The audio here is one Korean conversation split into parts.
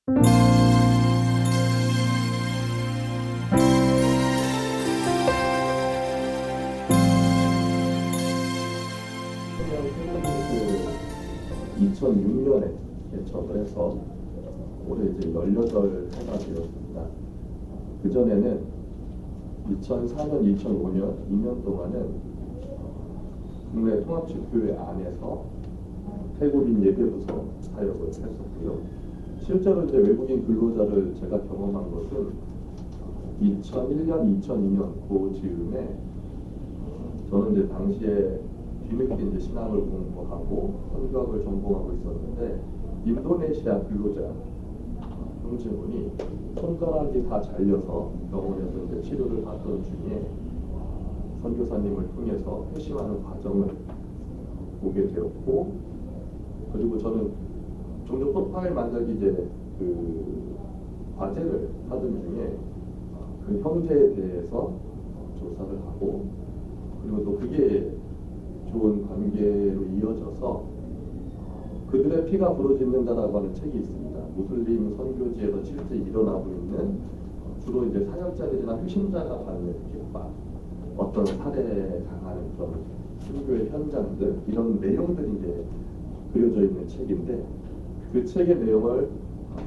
그 2006년에 개척을 해서 올해 이제 18해가 되었습니다. 그전에는 2004년, 2005년 2년 동안은 국내 통합집교회 안에서 태국인 예배부서 사역을 했었고요. 실제로 이제 외국인 근로자를 제가 경험한 것은 2001년, 2002년 그 즈음에 저는 이제 당시에 뒤늦게 이제 신학을 공부하고 선교학을 전공하고 있었는데 인도네시아 근로자 형제분이 손가락이 다 잘려서 병원에서 이제 치료를 받던 중에 선교사님을 통해서 회심하는 과정을 보게 되었고, 그리고 저는 종종 프로파일 만들기 이제 그 과제를 하던 중에 그 형제에 대해서 조사를 하고, 그리고 또 그게 좋은 관계로 이어져서 그들의 피가 부러진다라고 하는 책이 있습니다. 무슬림 선교지에서 실제 일어나고 있는 주로 이제 사역자들이나 회심자가 받는 핍박, 어떤 살해 당하는 그런 선교의 현장들, 이런 내용들이 이제 그려져 있는 책인데, 그 책의 내용을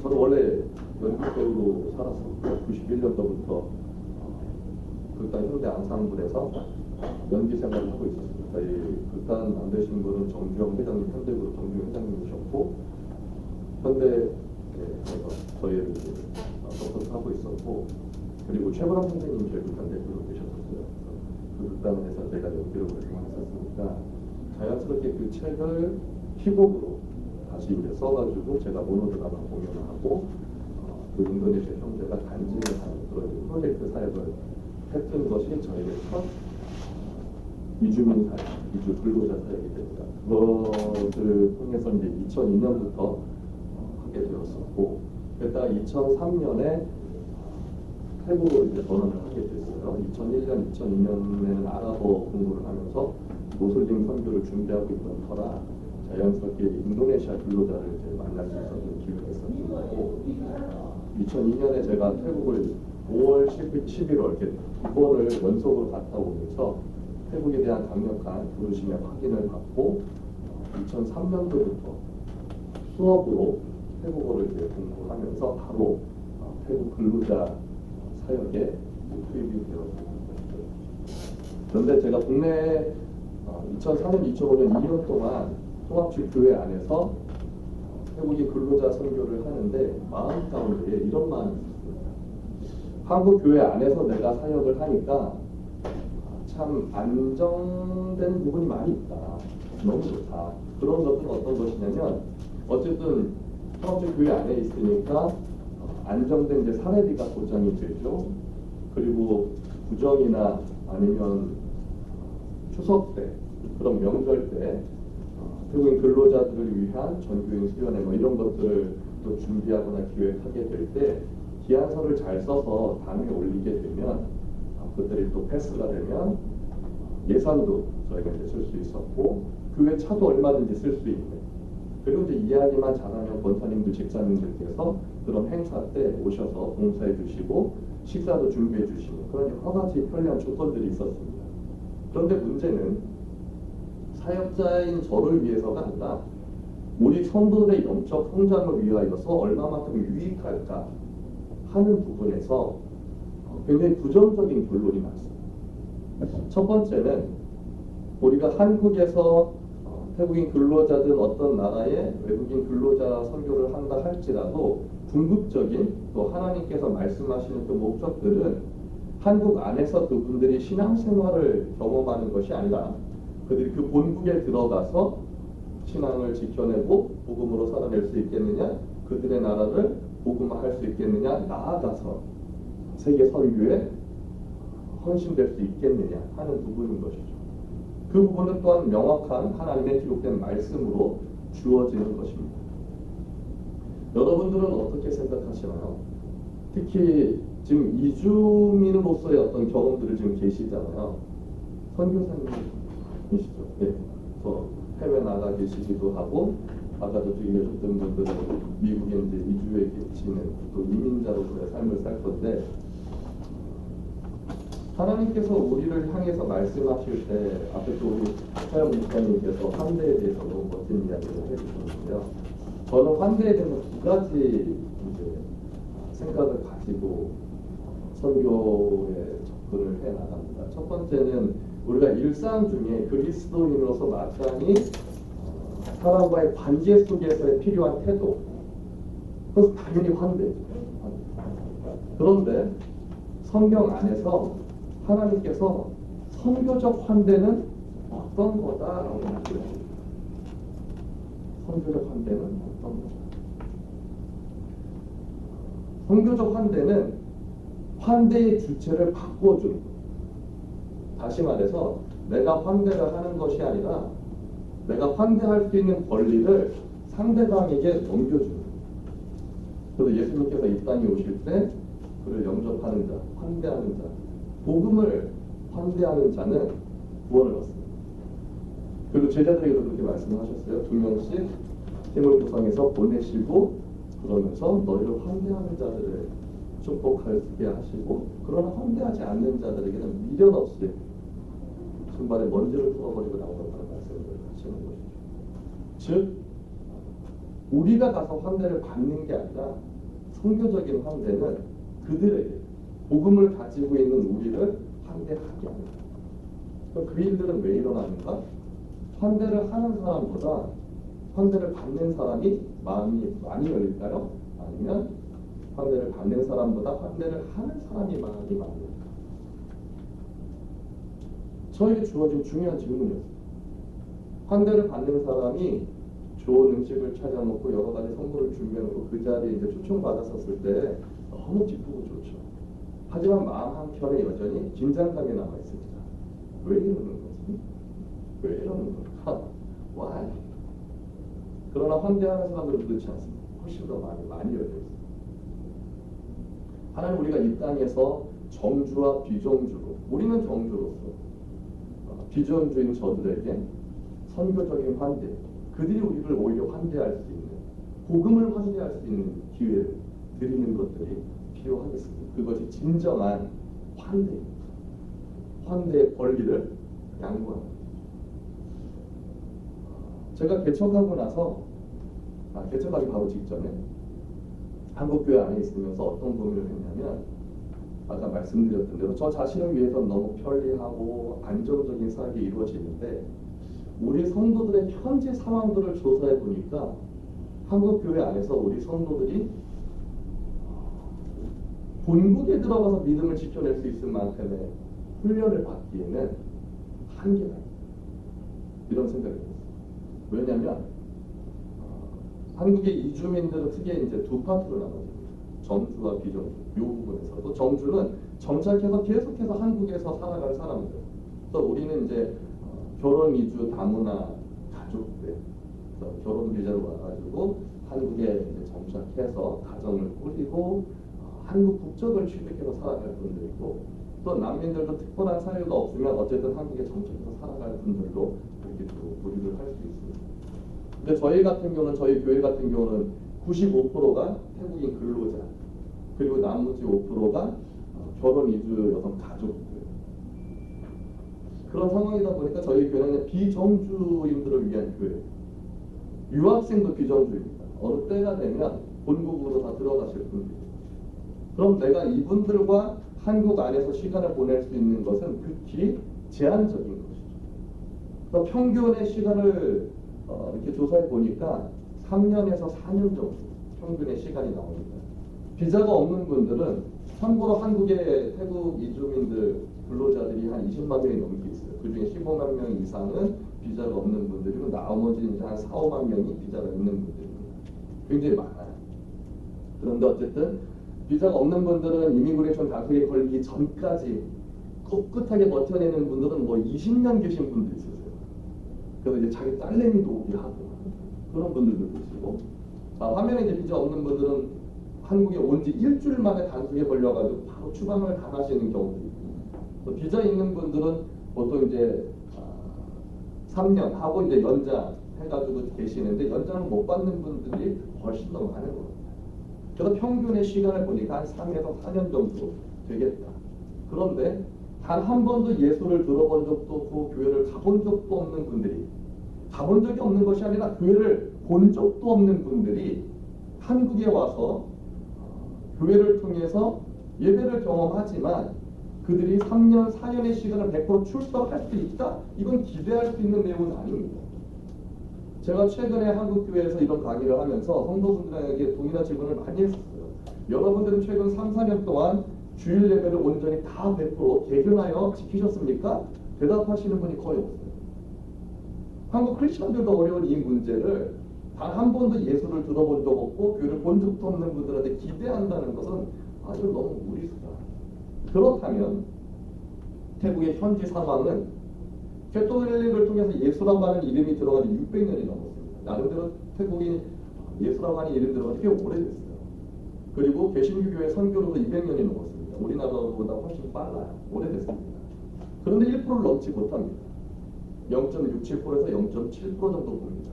저는 원래 연극 배우로 살았었고 91년도부터 극단 현대 앙상블에서 연기 생활을 하고 있었습니다. 저희 극단 안 되신 분은 정주영 회장님, 현대그룹 정주영 회장님이셨고, 현대에서 저희를 이제 서포트하고 있었고, 그리고 최불암 선생님 저희 극단 대표로 계셨었어요. 그 극단에서 제가 연기를 활동을 했었으니까 자연스럽게 그 책을 희곡으로 다시 이제 써가지고 제가 모노드라마 공연을 하고 그 인도네시아 형제가 간증을 하는 그런 프로젝트 사역을 했던 것이 저에게 첫 이주민 사역, 이주 근로자 사역이 됩니다. 그것을 통해서 이제 2002년부터 하게 되었었고, 그러다 2003년에 태국으로 이제 전환을 하게 됐어요. 2001년, 2002년에는 아랍어 공부를 하면서 모슬림 선교를 준비하고 있던 터라 자연스럽게 인도네시아 근로자를 이제 만날 수 있었던 기회가 있었던 거고, 2002년에 제가 태국을 5월, 11월 이렇게 2번을 연속으로 갔다 오면서 태국에 대한 강력한 부르심의 확인을 받고 2003년도부터 수업으로 태국어를 이제 공부하면서 바로 태국 근로자 사역에 투입이 되었습니다. 그런데 제가 국내 2004년, 2005년 2년 동안 통합집교회 안에서 태국인 근로자 선교를 하는데 마음 가운데 이런 마음이 있었어요. 한국 교회 안에서 내가 사역을 하니까 참 안정된 부분이 많이 있다. 너무 좋다. 그런 것은 어떤 것이냐면, 어쨌든 통합집교회 안에 있으니까 안정된 이제 사례비가 보장이 되죠. 그리고 구정이나 아니면 추석 때, 그런 명절 때 태국인 근로자들을 위한 전교인 수련회 뭐 이런 것들을 또 준비하거나 기획하게 될 때 기한서를 잘 써서 당에 올리게 되면 그들이 또 패스가 되면 예산도 저희가 이제 쓸 수 있었고, 교회 차도 얼마든지 쓸 수 있는, 그리고 이제 이야기만 잘하면 권사님들, 집사님들께서 그런 행사 때 오셔서 봉사해 주시고 식사도 준비해 주시는 그런 여러 가지 편리한 조건들이 있었습니다. 그런데 문제는 사역자인 저를 위해서가 아니라 우리 성도들의 영적 성장을 위하여서 얼마만큼 유익할까 하는 부분에서 굉장히 부정적인 결론이 났습니다. 첫 번째는 우리가 한국에서 태국인 근로자든 어떤 나라의 외국인 근로자 선교를 한다 할지라도 궁극적인 또 하나님께서 말씀하시는 그 목적들은 한국 안에서 그분들이 신앙생활을 경험하는 것이 아니라 그들이 그 본국에 들어가서 신앙을 지켜내고 복음으로 살아낼 수 있겠느냐, 그들의 나라를 복음화할 수 있겠느냐, 나아가서 세계 선교에 헌신될 수 있겠느냐 하는 부분인 것이죠. 그 부분은 또한 명확한 하나님의 기록된 말씀으로 주어지는 것입니다. 여러분들은 어떻게 생각하시나요? 특히 지금 이주민으로서의 어떤 경험들을 지금 계시잖아요. 선교사님이시죠. 네. 저 해외 나가 계시기도 하고, 아까 저쪽에 계셨던 분들은 미국에 이제 이주해 계신 지내고 또 이민자로서의 삶을 살 건데 하나님께서 우리를 향해서 말씀하실 때 앞에 또 우리 사연 목사님께서 환대에 대해서 너무 멋진 이야기를 해주셨는데요. 저는 환대에 대해서 두 가지 이제 생각을 가지고 선교에 접근을 해 나갑니다. 첫 번째는 우리가 일상 중에 그리스도인으로서 마땅히 사람과의 관계 속에서의 필요한 태도, 그것은 당연히 환대죠. 그런데 성경 안에서 하나님께서 선교적 환대는 어떤 거다라고 말씀하십니다. 선교적 환대는 어떤 거다? 선교적 환대는 환대의 주체를 바꿔주는 것. 다시 말해서 내가 환대를 하는 것이 아니라 내가 환대할 수 있는 권리를 상대방에게 넘겨주는 것. 그래서 예수님께서 이 땅에 오실 때 그를 영접하는 자, 환대하는 자, 복음을 환대하는 자는 구원을 얻습니다. 그리고 제자들에게도 그렇게 말씀하셨어요. 2명씩 팀을 구성해서 보내시고 그러면서 너희를 환대하는 자들을 축복하게 하시고 그러나 환대하지 않는 자들에게는 미련 없이 신발에 먼지를 풀어버리고 나오라는 말씀을 하시는 것이죠. 즉 우리가 가서 환대를 받는 게 아니라 선교적인 환대는 그들에게 복음을 가지고 있는 우리를 환대하게 합니다. 그 일들은 왜 일어나는가? 환대를 하는 사람보다 환대를 받는 사람이 마음이 많이 열릴까요? 아니면 환대를 받는 사람보다 환대를 하는 사람이 마음이 많이 열릴까요? 저에게 주어진 중요한 질문이었어요. 환대를 받는 사람이 좋은 음식을 차려놓고 여러 가지 선물을 준비해놓고 그 자리에 이제 초청받았었을 때 너무 기쁘고 좋죠. 하지만 마음 한켠에 여전히 긴장감이 남아있습니다. 왜 이러는 거지? 왜 이러는 걸까? Why? 그러나 환대하는 사람들은 그렇지 않습니다. 훨씬 더 많이 열려있습니다. 하나님 우리가 이 땅에서 정주와 비정주로, 우리는 정주로서 비정주인 저들에게 선교적인 환대, 그들이 우리를 오히려 환대할 수 있는, 복음을 환대할 수 있는 기회를 드리는 것들이 필요하겠습니다. 그것이 진정한 환대입니다. 환대의 권리를 양보합니다. 제가 개척하고 나서, 개척하기 바로 직전에 한국교회 안에 있으면서 어떤 고민을 했냐면, 아까 말씀드렸던 대로 저 자신을 위해서 너무 편리하고 안정적인 삶이 이루어지는데 우리 성도들의 현재 상황들을 조사해 보니까 한국교회 안에서 우리 성도들이 본국에 들어가서 믿음을 지켜낼 수 있을 만큼의 훈련을 받기에는 한계가 있다. 이런 생각이 들었어요. 왜냐하면 한국의 이주민들은 크게 이제 두 파트로 나눠집니다. 정주와 비정주. 이 부분에서도 정주는 정착해서 계속해서 한국에서 살아갈 사람들. 또 우리는 이제 결혼 이주 다문화 가족들. 결혼 비자로 와가지고 한국에 이제 정착해서 가정을 꾸리고 한국 국적을 취득해서 살아갈 분들이고 또 난민들도 특별한 사유가 없으면 어쨌든 한국에 정착해서 살아갈 분들도 이렇게 또 우리를 할 수 있습니다. 근데 저희 같은 경우는 저희 교회 같은 경우는 95%가 태국인 근로자 그리고 나머지 5%가 결혼 이주 여성 가족들 그런 상황이다 보니까 저희 교회는 비정주인들을 위한 교회 유학생도 비정주입니다. 어느 때가 되면 본국으로 다 들어가실 분들입니다. 그럼 내가 이분들과 한국 안에서 시간을 보낼 수 있는 것은 극히 제한적인 것이죠. 그래서 평균의 시간을 이렇게 조사해 보니까 3년에서 4년 정도 평균의 시간이 나옵니다. 비자가 없는 분들은 참고로 한국의 태국 이주민들 근로자들이 한 20만 명이 넘게 있어요. 그중에 15만 명 이상은 비자가 없는 분들이고 나머지 이제 한 4, 5만 명이 비자가 있는 분들입니다. 굉장히 많아요. 그런데 어쨌든 비자가 없는 분들은 이미그레이션 다크에 걸리기 전까지 꿋꿋하게 버텨내는 분들은 뭐 20년 계신 분도 있으세요. 그래서 이제 자기 딸내미도 오게 하고 그런 분들도 계시고 화면에 이제 비자 없는 분들은 한국에 온 지 일주일 만에 단속에 걸려가지고 바로 추방을 당하시는 경우도 있고 비자 있는 분들은 보통 이제 3년 하고 이제 연장 해가지고 계시는데 연장을 못 받는 분들이 훨씬 더 많은 것 같아요. 그래서 평균의 시간을 보니까 한 3에서 4년 정도 되겠다. 그런데 단 한 번도 예수를 들어본 적도 없고 교회를 가본 적도 없는 분들이, 가본 적이 없는 것이 아니라 교회를 본 적도 없는 분들이 한국에 와서 교회를 통해서 예배를 경험하지만 그들이 3년, 4년의 시간을 100% 출석할 수 있다? 이건 기대할 수 있는 내용은 아닙니다. 제가 최근에 한국교회에서 이런 강의를 하면서 성도분들에게 동일한 질문을 많이 했었어요. 여러분들은 최근 3, 4년 동안 주일 예배를 온전히 다 100% 개근하여 지키셨습니까? 대답하시는 분이 거의 없어요. 한국 크리스천들도 어려운 이 문제를 단 한 번도 예수를 들어본 적 없고 교회를 본 적도 없는 분들한테 기대한다는 것은 아주 너무 무리수다. 그렇다면 태국의 현지 상황은 캐톨릭을 통해서 예수라고 하는 이름이 들어간 지 600년이 넘었습니다. 나름대로 태국이 예수라고 하는 이름 들어간 지 꽤 오래됐어요. 그리고 개신교교의 선교로도 200년이 넘었습니다. 우리나라보다 훨씬 빨라요. 오래됐습니다. 그런데 1%를 넘지 못합니다. 0.67%에서 0.7% 정도 봅니다.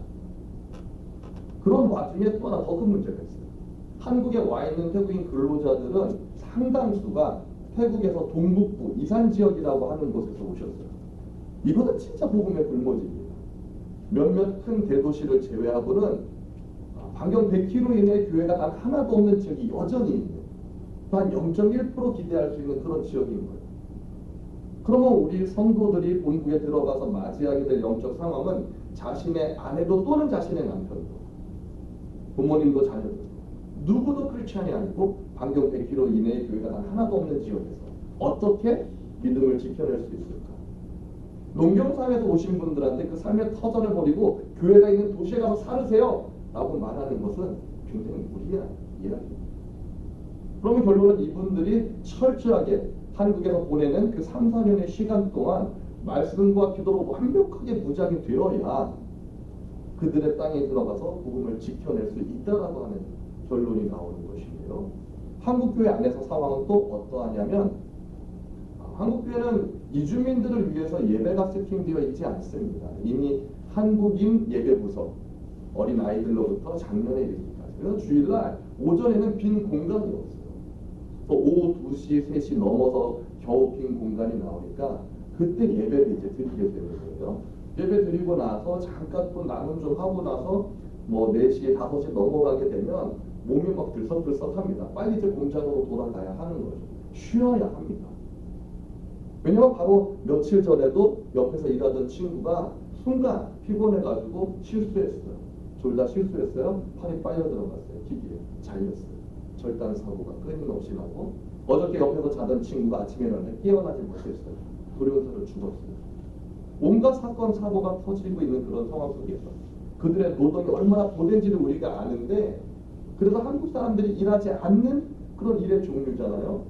그런 와중에 또 하나 더 큰 문제가 있어요. 한국에 와 있는 태국인 근로자들은 상당수가 태국에서 동북부 이산 지역이라고 하는 곳에서 오셨어요. 이것은 진짜 복음의 불모지입니다. 몇몇 큰 대도시를 제외하고는 반경 100km 이내의 교회가 단 하나도 없는 지역이 여전히 있는, 한 0.1% 기대할 수 있는 그런 지역인 거예요. 그러면 우리 성도들이 본국에 들어가서 맞이하게 될 영적 상황은 자신의 아내도 또는 자신의 남편도, 부모님도 자녀도, 누구도 크리스찬이 아니고 반경 100km 이내의 교회가 단 하나도 없는 지역에서 어떻게 믿음을 지켜낼 수 있을까? 농경사회에서 오신 분들한테 그 삶의 터전을 버리고 교회가 있는 도시에 가서 살으세요 라고 말하는 것은 굉장히 무리한 이야기입니다. 그러면 결론은 이분들이 철저하게 한국에서 보내는 그 3, 4년의 시간 동안 말씀과 기도로 완벽하게 무장이 되어야 그들의 땅에 들어가서 복음을 지켜낼 수 있다라고 하는 결론이 나오는 것이고요. 한국교회 안에서 상황은 또 어떠하냐면, 한국교회는 이주민들을 위해서 예배가 세팅되어 있지 않습니다. 이미 한국인 예배부서, 어린 아이들로부터 장년에 이르기까지. 그래서 주일날 오전에는 빈 공간이 없어요. 또 오후 2시, 3시 넘어서 겨우 빈 공간이 나오니까 그때 예배를 이제 드리게 되는 거예요. 예배 드리고 나서 잠깐 또 나눔 좀 하고 나서 뭐 4시, 5시 넘어가게 되면 몸이 막 들썩들썩합니다. 빨리 이제 공장으로 돌아가야 하는 거죠. 쉬어야 합니다. 왜냐면 바로 며칠 전에도 옆에서 일하던 친구가 순간 피곤해가지고 실수했어요. 졸다 실수했어요. 팔이 빨려 들어갔어요. 기기에 잘렸어요. 절단 사고가 끊임없이 나고, 어저께 옆에서 자던 친구가 아침에 일어났는데 깨어나지 못했어요. 돌연사로 죽었어요. 온갖 사건 사고가 터지고 있는 그런 상황 속에서 그들의 노동이 얼마나 고된지를 우리가 아는데, 그래서 한국 사람들이 일하지 않는 그런 일의 종류잖아요.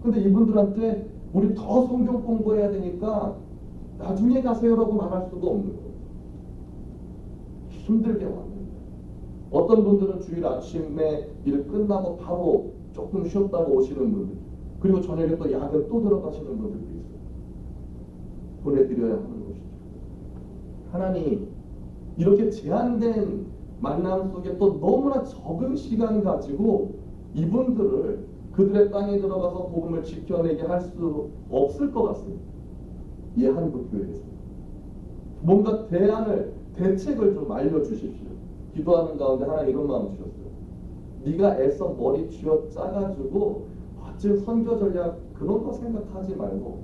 근데 이분들한테 우리 더 성경 공부해야 되니까 나중에 가세요라고 말할 수가 없는 거예요. 힘들게 왔는데, 어떤 분들은 주일 아침에 일 끝나고 바로 조금 쉬었다고 오시는 분들, 그리고 저녁에 또 야근 또 들어가시는 분들도 있어요. 보내드려야 하는 것이죠. 하나님, 이렇게 제한된 만남 속에 또 너무나 적은 시간 가지고 이분들을 그들의 땅에 들어가서 복음을 지켜내게 할 수 없을 것 같습니다. 이 한국교회에서 뭔가 대책을 좀 알려주십시오. 기도하는 가운데 하나님 이런 마음 주셨어요. 네가 애써 머리 쥐어 짜가지고 멋진 선교 전략 그런 거 생각하지 말고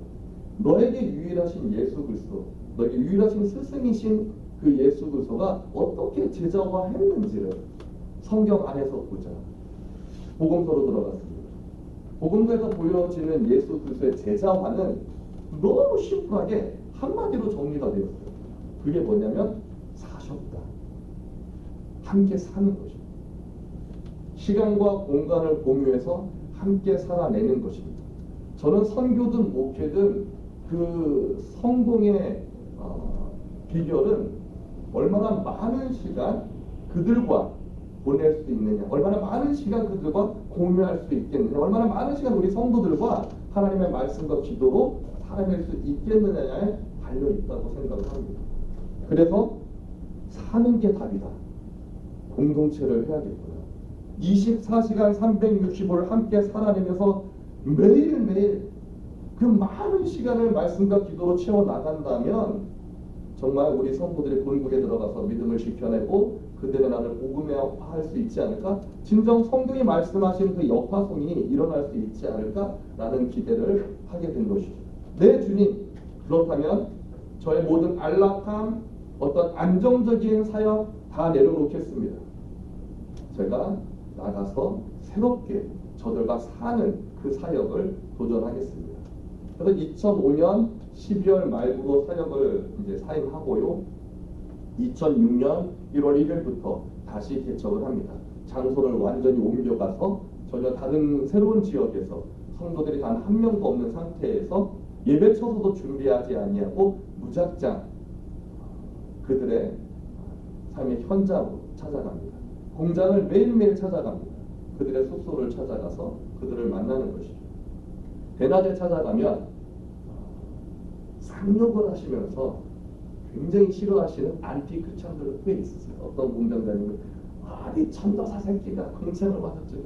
너에게 유일하신 예수 그리스도, 너에게 유일하신 스승이신 그 예수 그리스도가 어떻게 제자화했는지를 성경 안에서 보자. 복음서로 들어갔습니다. 복음서에서 보여지는 예수 그리스도의 제자화는 너무 심플하게 한마디로 정리가 되었어요. 그게 뭐냐면 사셨다. 함께 사는 것입니다. 시간과 공간을 공유해서 함께 살아내는 것입니다. 저는 선교든 목회든 그 성공의 비결은 얼마나 많은 시간 그들과 보낼 수 있느냐, 얼마나 많은 시간 그들과 공유할 수 있겠느냐, 얼마나 많은 시간 우리 성도들과 하나님의 말씀과 기도로 살아낼 수 있겠느냐에 달려 있다고 생각을 합니다. 그래서 사는 게 답이다. 공동체를 해야겠구나. 24시간 365를 함께 살아내면서 매일매일 그 많은 시간을 말씀과 기도로 채워 나간다면 정말 우리 성도들이 본국에 들어가서 믿음을 지켜내고 그들의 나를 복음화할 수 있지 않을까? 진정 성경이 말씀하신 그 역파송이 일어날 수 있지 않을까라는 기대를 하게 된 것이죠. 네, 주님. 그렇다면 저의 모든 안락함, 어떤 안정적인 사역 다 내려놓겠습니다. 제가 나가서 새롭게 저들과 사는 그 사역을 도전하겠습니다. 그래서 2005년 12월 말부로 사역을 이제 사임하고요. 2006년 1월 1일부터 다시 개척을 합니다. 장소를 완전히 옮겨가서 전혀 다른 새로운 지역에서 성도들이 단 한 명도 없는 상태에서 예배처소도 준비하지 아니하고 무작정 그들의 삶의 현장으로 찾아갑니다. 공장을 매일매일 찾아갑니다. 그들의 숙소를 찾아가서 그들을 만나는 것이죠. 대낮에 찾아가면 상욕을 하시면서 굉장히 싫어하시는 안티 크리스천들도 꽤 있었어요. 어떤 공장장님은 이 천도사 새끼가 공장을 받았죠.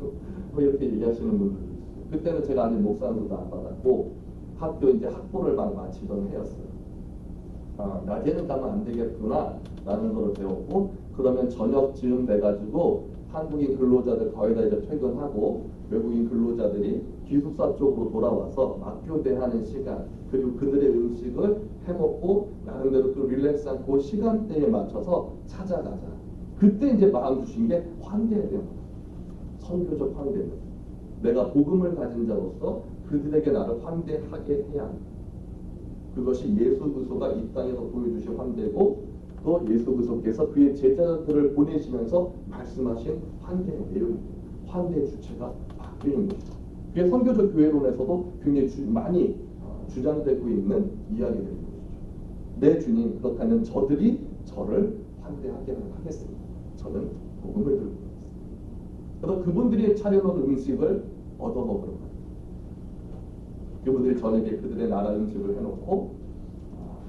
뭐 이렇게 얘기하시는 분들도 있어요. 그때는 제가 아직 목사님도 안 받았고 학교 이제 학부를 막 마치던 해였어요. 낮에는 가면 안 되겠구나 라는 걸 배웠고, 그러면 저녁쯤 돼가지고 한국인 근로자들 거의 다 이제 퇴근하고 외국인 근로자들이 기숙사 쪽으로 돌아와서 막교대하는 시간, 그리고 그들의 음식을 해먹고 나름대로 또 릴렉스한 그 시간대에 맞춰서 찾아가자. 그때 이제 마음 주신 게 환대예요. 선교적 환대입니다. 내가 복음을 가진 자로서 그들에게 나를 환대하게 해야 합니다. 그것이 예수 그리스도가 이 땅에서 보여주신 환대고, 또 예수 그리스도께서 그의 제자들을 보내시면서 말씀하신 환대의 내용입니다. 환대의 주체가 바뀌는 것이죠. 그게 선교적 교회론에서도 굉장히 많이 주장되고 있는 이야기들인 것이죠. 네, 주님, 그렇다면 저들이 저를 환대하게 하겠습니다. 저는 복음을 들고 있습니다. 그래서 그분들이 차려놓은 음식을 얻어먹으러 갑니다. 그분들이 저녁에 그들의 나라 음식을 해놓고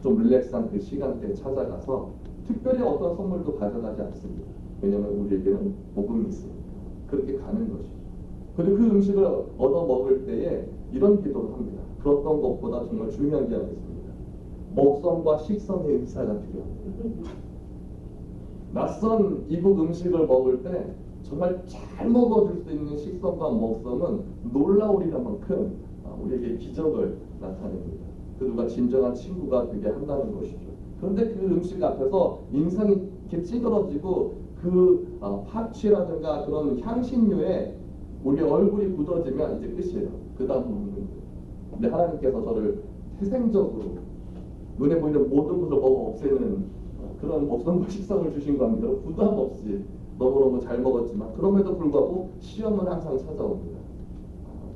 좀 릴렉스한 그 시간대에 찾아가서 특별히 어떤 선물도 가져가지 않습니다. 왜냐하면 우리에게는 복음이 있으니까. 그렇게 가는 것이죠. 그리고 그 음식을 얻어먹을 때에 이런 기도를 합니다. 그랬던 것보다 정말 중요한 게 하나 있습니다. 먹성과 식성의 의사가 필요합니다. 낯선 이국 음식을 먹을 때 정말 잘 먹어줄 수 있는 식성과 먹성은 놀라우리란 만큼 우리에게 기적을 나타냅니다. 그 누가 진정한 친구가 되게 한다는 것이죠. 그런데 그 음식 앞에서 인상이 이렇게 찌그러지고 그 파취라든가 그런 향신료에 우리 얼굴이 굳어지면 이제 끝이에요. 그 다음 먹는 거예요. 근데 하나님께서 저를 태생적으로 눈에 보이는 모든 것을 먹어 없애는 그런 먹성과 식성을 주신 겁니다. 부담 없이 너무너무 잘 먹었지만 그럼에도 불구하고 시험은 항상 찾아옵니다.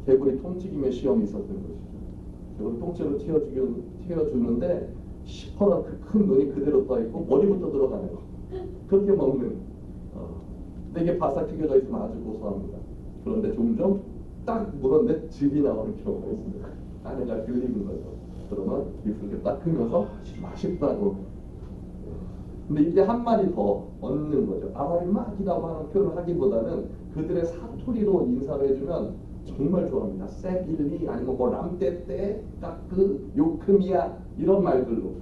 개구리 통튀김에 시험이 있었던 것이죠. 개구리 통째로 튀어주는데 시퍼런 그 큰 눈이 그대로 떠있고 머리부터 들어가는 거. 그렇게 먹는. 근데 이게 바싹 튀겨져 있으면 아주 고소합니다. 그런데 종종 딱 물었는데 즙이 나오는 경우가 있습니다. 안에가 들리는 거죠. 그러면 입술을 딱 크면서 맛있다고. 근데 이제 한 마리 더 얻는 거죠. 아바리막이라고 하는 표현을 하기보다는 그들의 사투리로 인사를 해주면 정말 좋아합니다. 세빌리 아니면 뭐 람떼떼 까그 요크미야 이런 말들로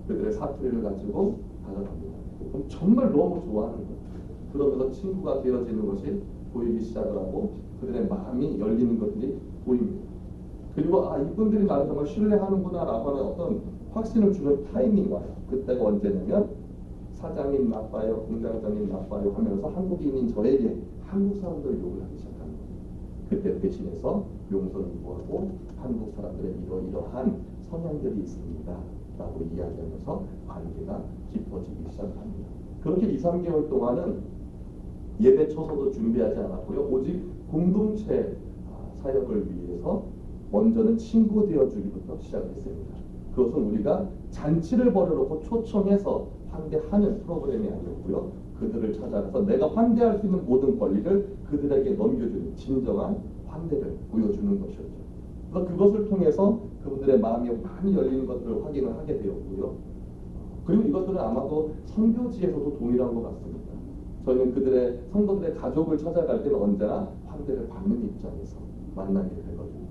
그들의 사투리를 가지고 다가갑니다. 그럼 정말 너무 좋아하는 거예요. 그러면서 친구가 되어지는 것이 보이기 시작을 하고 그들의 마음이 열리는 것들이 보입니다. 그리고 이분들이 나를 정말 신뢰하는구나 라고 하는 어떤 확신을 주는 타이밍이 와요. 그때가 언제냐면 사장님 나빠요, 공장장님 나빠요 하면서 한국인인 저에게 한국 사람들을 욕을 하기 시작합니다. 그때 대신해서 용서를 구하고 한국 사람들의 이러이러한 성향들이 있습니다 라고 이야기하면서 관계가 깊어지기 시작합니다. 그렇게 2, 3개월 동안은 예배 처소도 준비하지 않았고요. 오직 공동체 사역을 위해서 먼저는 친구 되어주기부터 시작했습니다. 그것은 우리가 잔치를 벌여놓고 초청해서 환대하는 프로그램이 아니었고요. 그들을 찾아가서 내가 환대할 수 있는 모든 권리를 그들에게 넘겨주는 진정한 환대를 보여주는 것이었죠. 그래서 그것을 통해서 그분들의 마음이 많이 열리는 것들을 확인을 하게 되었고요. 그리고 이것들은 아마도 선교지에서도 동일한 것 같습니다. 저희는 그들의 성도들의 가족을 찾아갈 때는 언제나 환대를 받는 입장에서 만나게 되거든요.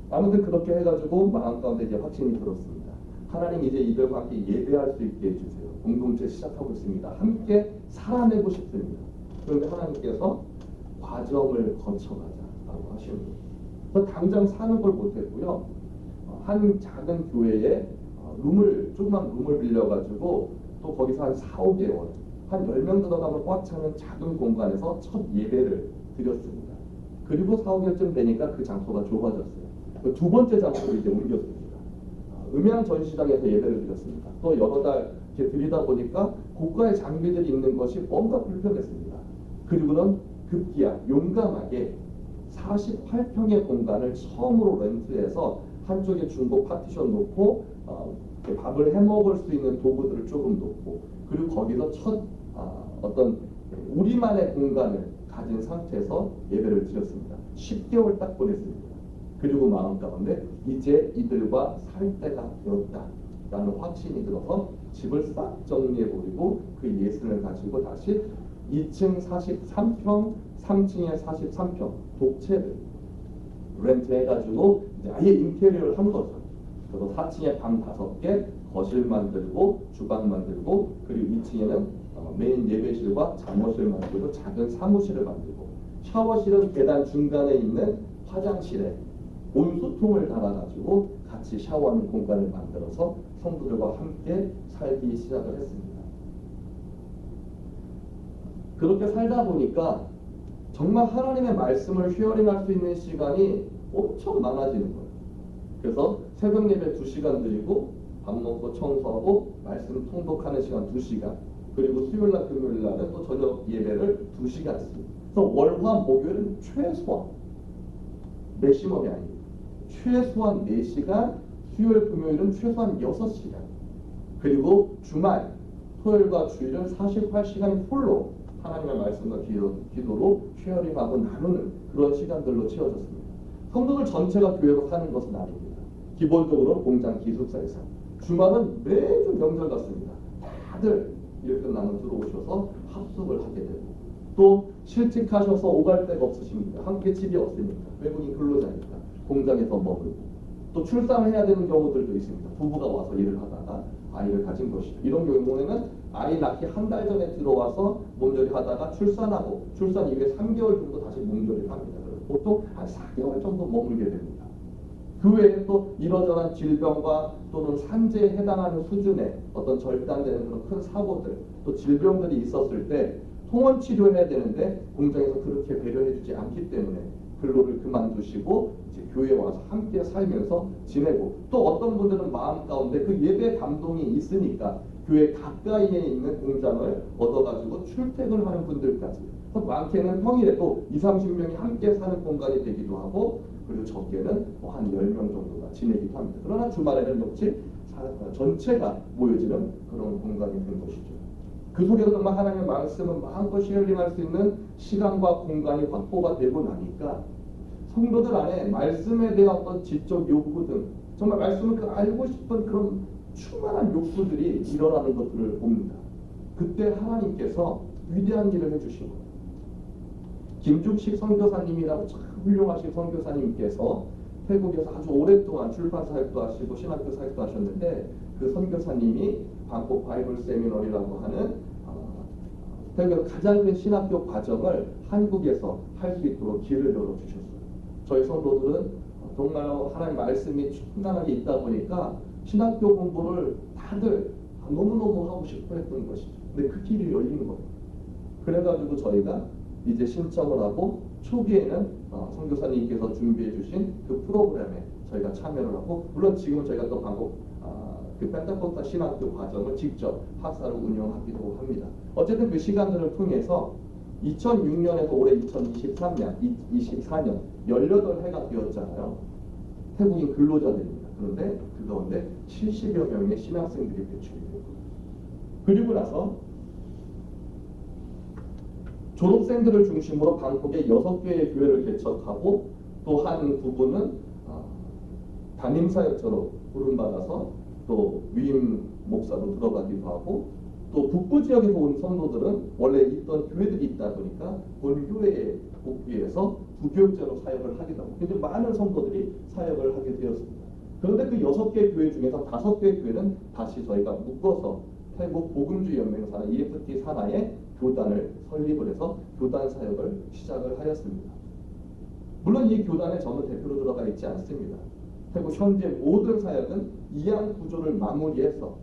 아무튼 그렇게 해가지고 마음 가운데 이제 확신이 들었습니다. 하나님 이제 이들과 함께 예배할 수 있게 해주세요. 공동체 시작하고 있습니다. 함께 살아내고 싶습니다. 그런데 하나님께서 과정을 거쳐가자라고 하시는 거예요. 그래서 당장 사는 걸 못했고요. 한 작은 교회에 조그만 룸을 빌려가지고 또 거기서 한 4, 5개월, 한 10명 들어가면 꽉 차는 작은 공간에서 첫 예배를 드렸습니다. 그리고 4, 5개월쯤 되니까 그 장소가 좁아졌어요. 두 번째 장소로 이제 옮겼습니다. 음양 전시장에서 예배를 드렸습니다. 또 여러 달 이렇게 드리다 보니까 고가의 장비들이 있는 것이 뭔가 불편했습니다. 그리고는 급기야 용감하게 48평의 공간을 처음으로 렌트해서 한쪽에 중고 파티션 놓고 밥을 해 먹을 수 있는 도구들을 조금 놓고 그리고 거기서 첫 어떤 우리만의 공간을 가진 상태에서 예배를 드렸습니다. 10개월 딱 보냈습니다. 그리고 마음 가운데 이제 이들과 살 때가 되었다라는 확신이 들어서 집을 싹 정리해버리고 그 예산을 가지고 다시 2층 43평, 3층에 43평 독채를 렌트해가지고 이제 아예 인테리어를 한 거죠. 그래서 4층에 방 5개, 거실 만들고 주방 만들고 그리고 2층에는 메인 예배실과 잠옷을 만들고 작은 사무실을 만들고 샤워실은 계단 중간에 있는 화장실에 온수통을 달아가지고 같이 샤워하는 공간을 만들어서 성도들과 함께 살기 시작을 했습니다. 그렇게 살다 보니까 정말 하나님의 말씀을 히어링할 수 있는 시간이 엄청 많아지는 거예요. 그래서 새벽 예배 2시간 드리고 밥 먹고 청소하고 말씀 통독하는 시간 2시간 그리고 수요일날 금요일날은 또 저녁 예배를 2시간씩 그래서 월화 목요일은 최소한 맥시멈이 아닙니다. 최소한 4시간 수요일 금요일은 최소한 6시간 그리고 주말 토요일과 주일은 48시간 홀로 하나님의 말씀과 기도로 쉐어링하고 나누는 그런 시간들로 채워졌습니다. 성도들 전체가 교회로 사는 것은 아닙니다. 기본적으로 공장 기숙사에서 주말은 매주 명절 같습니다. 다들 일 끝나면 들어오셔서 합숙을 하게 되고 또 실직하셔서 오갈 데가 없으십니다. 함께 집이 없으니까 외국인 근로자니까 공장에서 머물고 또 출산을 해야 되는 경우들도 있습니다. 부부가 와서 일을 하다가 아이를 가진 것이죠. 이런 경우에는 아이 낳기 한 달 전에 들어와서 몸조리 하다가 출산하고 출산 이후에 3개월 정도 다시 몸조리를 합니다. 보통 한 4개월 정도 머물게 됩니다. 그 외에 또 이러저러한 질병과 또는 산재에 해당하는 수준의 어떤 절단되는 그런 큰 사고들 또 질병들이 있었을 때 통원 치료해야 되는데 공장에서 그렇게 배려해주지 않기 때문에 근로를 그만두시고 이제 교회에 와서 함께 살면서 지내고 또 어떤 분들은 마음 가운데 그 예배 감동이 있으니까 교회 가까이에 있는 공장을 얻어가지고 출퇴근을 하는 분들까지 많게는 평일에도 20-30명이 함께 사는 공간이 되기도 하고 그리고 적게는 뭐 한 10명 정도가 지내기도 합니다. 그러나 주말에는 역시 전체가 모여지는 그런 공간이 된 것이죠. 그 속에서 정말 하나님의 말씀을 마음껏 쉐어링할 수 있는 시간과 공간이 확보가 되고 나니까 성도들 안에 말씀에 대한 어떤 지적 욕구 등 정말 말씀을 알고 싶은 그런 충만한 욕구들이 일어나는 것들을 봅니다. 그때 하나님께서 위대한 일을 해주신 거예요. 김죽식 선교사님이라고 참 훌륭하신 선교사님께서 태국에서 아주 오랫동안 출판사 활동도 하시고 신학교 사역도 하셨는데 그 선교사님이 방콕 바이블 세미너리라고 하는 태국에서 가장 큰 신학교 과정을 한국에서 할 수 있도록 길을 열어주셨어요. 저희 성도들은 정말 하나님 말씀이 충만하게 있다 보니까 신학교 공부를 다들 너무너무 하고 싶어 했던 것이죠. 근데 그 길이 열린 거예요. 그래가지고 저희가 이제 신청을 하고 초기에는 선교사님께서 준비해 주신 그 프로그램에 저희가 참여를 하고 물론 지금은 저희가 또 방콕 그 펜타코스타 신학교 과정을 직접 학사를 운영하기도 합니다. 어쨌든 그 시간들을 통해서 2006년에서 올해 2023년, 24년 18해가 되었잖아요. 태국인 근로자들입니다. 그런데 그 가운데 70여 명의 신학생들이 배출이 되고 그리고 나서 졸업생들을 중심으로 방콕에 6개의 교회를 개척하고 또 한 부분은 담임사역자로 부름받아서 또 위임 목사로 들어가기도 하고 또 북부 지역에서 온 성도들은 원래 있던 교회들이 있다 보니까 본교회에 복귀해서 부교육자로 사역을 하기도 하고 근데 많은 성도들이 사역을 하게 되었습니다. 그런데 그 6개 교회 중에서 5개 교회는 다시 저희가 묶어서 태국 복음주의 연맹사 EFT 산하에 교단을 설립을 해서 교단 사역을 시작을 하였습니다. 물론 이 교단에 저는 대표로 들어가 있지 않습니다. 태국 현재 모든 사역은 이양 구조를 마무리해서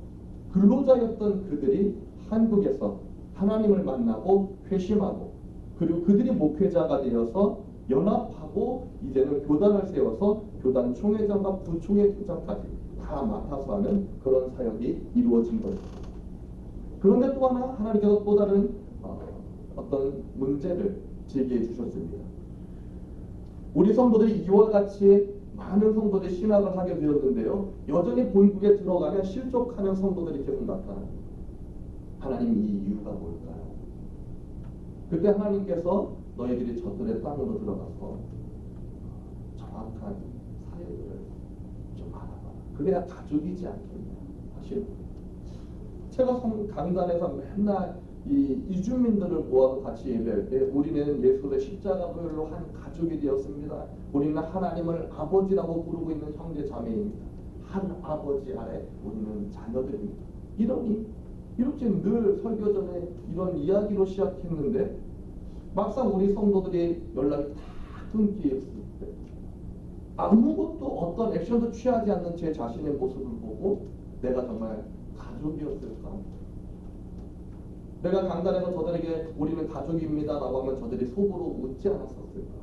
근로자였던 그들이 한국에서 하나님을 만나고 회심하고 그리고 그들이 목회자가 되어서 연합하고 이제는 교단을 세워서 교단 총회장과 부총회장까지 다 맡아서 하는 그런 사역이 이루어진 거예요. 그런데 또 하나 하나님께서 또 다른 어떤 문제를 제기해 주셨습니다. 우리 성도들이 이와 같이 많은 성도들이 신학을 하게 되었는데요. 여전히 본국에 들어가면 실족하는 성도들이 계속 나타납니다. 하나님 이 이유가 뭘까요? 그때 하나님께서 너희들이 저들의 땅으로 들어가서 정확한 사역을 좀 알아봐. 그래야 가족이지 않겠냐. 사실 제가 강단에서 맨날 이 이주민들을 모아서 같이 예배할 때 우리는 예수의 십자가별로 한 가족이 되었습니다. 우리는 하나님을 아버지라고 부르고 있는 형제 자매입니다. 한 아버지 아래 우리는 자녀들입니다. 이렇게 늘 설교 전에 이런 이야기로 시작했는데 막상 우리 성도들이 연락이 다 끊기었을 때 아무것도 어떤 액션도 취하지 않는 제 자신의 모습을 보고 내가 정말 가족이었을까? 내가 강단에서 저들에게 우리는 가족입니다 라고 하면 저들이 속으로 웃지 않았었을까?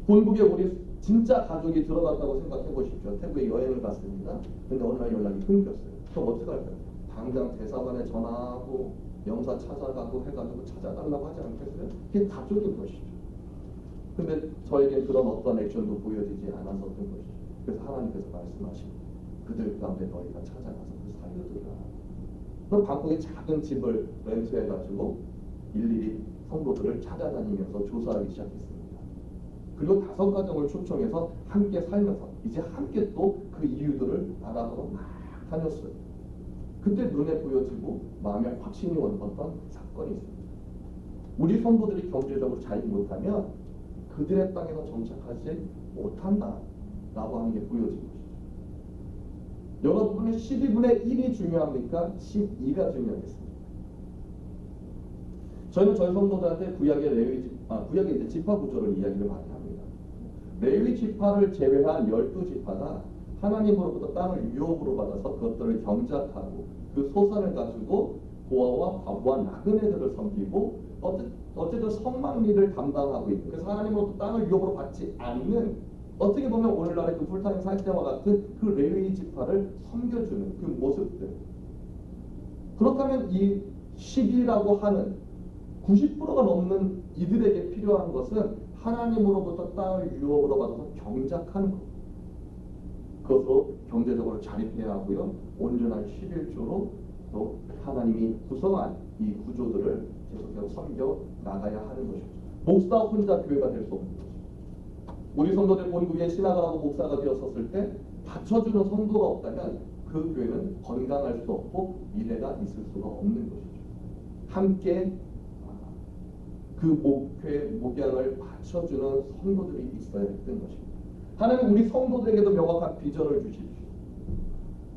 본국에 우리 진짜 가족이 들어갔다고 생각해 보십시오. 태국에 여행을 갔습니다. 근데 어느 날 연락이 끊겼어요. 그럼 어떻게 할까요? 당장 대사관에 전화하고 영사 찾아가고 해가지고 찾아달라고 하지 않겠어요? 그게 가족인 것이죠. 근데 저에게 그런 어떤 액션도 보여지지 않았었던 것이죠. 그래서 하나님께서 말씀하십니다. 그들 가운데 너희가 찾아가서 그 살려두라. 그럼 방콕에 작은 집을 렌트해가지고 일일이 성도들을 찾아다니면서 조사하기 시작했습니다. 그리고 5가정을 초청해서 함께 살면서 이제 함께 또 그 이유들을 알아보러 막 다녔어요. 그때 눈에 보여지고 마음에 확신이 왔던 사건이 있습니다. 우리 성도들이 경제적으로 잘 못하면 그들의 땅에서 정착하지 못한다라고 하는 게 보여진 것이죠. 여러분의 12분의 1이 중요합니까? 12가 중요하겠습니다. 저희는 저희 성도들한테 구약의 이제 지파 구조를 이야기를 많이 합니다. 레위 지파를 제외한 12지파가 하나님으로부터 땅을 유업으로 받아서 그것들을 경작하고 그 소산을 가지고 고아와 과부와 나그네들을 섬기고 어쨌든 성막리를 담당하고 있고 그래서 하나님으로부터 땅을 유업으로 받지 않는 어떻게 보면 오늘날의 그 풀타임 사역자와 같은 그 레위 지파를 섬겨주는 그 모습들. 그렇다면 이 10이라고 하는 90%가 넘는 이들에게 필요한 것은 하나님으로부터 땅을 유업으로 받아서 경작하는 것. 그것으로 경제적으로 자립해야 하고요. 온전한 11조로 또 하나님이 구성한 이 구조들을 계속해서 섬겨 나가야 하는 것이죠. 목사 혼자 교회가 될 수 없는 거죠. 우리 성도들 본국에 신학을 하고 목사가 되었었을 때 받쳐주는 성도가 없다면 그 교회는 건강할 수 없고 미래가 있을 수가 없는 것이죠. 함께 그 목양을 받쳐주는 성도들이 있어야 했던 것입니다. 하나님 우리 성도들에게도 명확한 비전을 주십시오.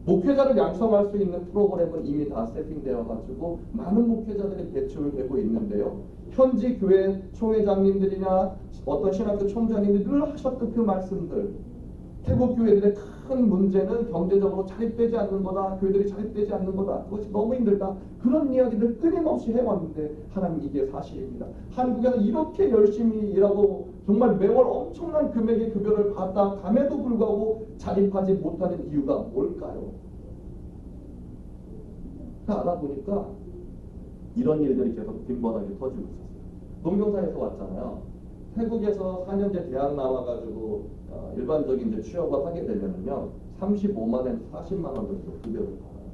목회자를 양성할 수 있는 프로그램은 이미 다 세팅되어 가지고 많은 목회자들이 배출되고 있는데요. 현지 교회 총회장님들이나 어떤 신학교 총장님들이 늘 하셨던 그 말씀들, 태국 교회들의 큰 문제는 경제적으로 자립되지 않는 거다, 교회들이 자립되지 않는 거다, 그것이 너무 힘들다, 그런 이야기들 끊임없이 해왔는데 하나님 이게 사실입니다. 한국에서 이렇게 열심히 일하고 정말 매월 엄청난 금액의 급여를 받아감에도 불구하고 자립하지 못하는 이유가 뭘까요? 알아보니까 이런 일들이 계속 빈번하게 터지고 있었어요. 농경사에서 왔잖아요. 태국에서 4년제 대학 나와가지고 일반적인 이제 취업을 하게 되면요 35만에서 40만 원 정도 급여를 받아요.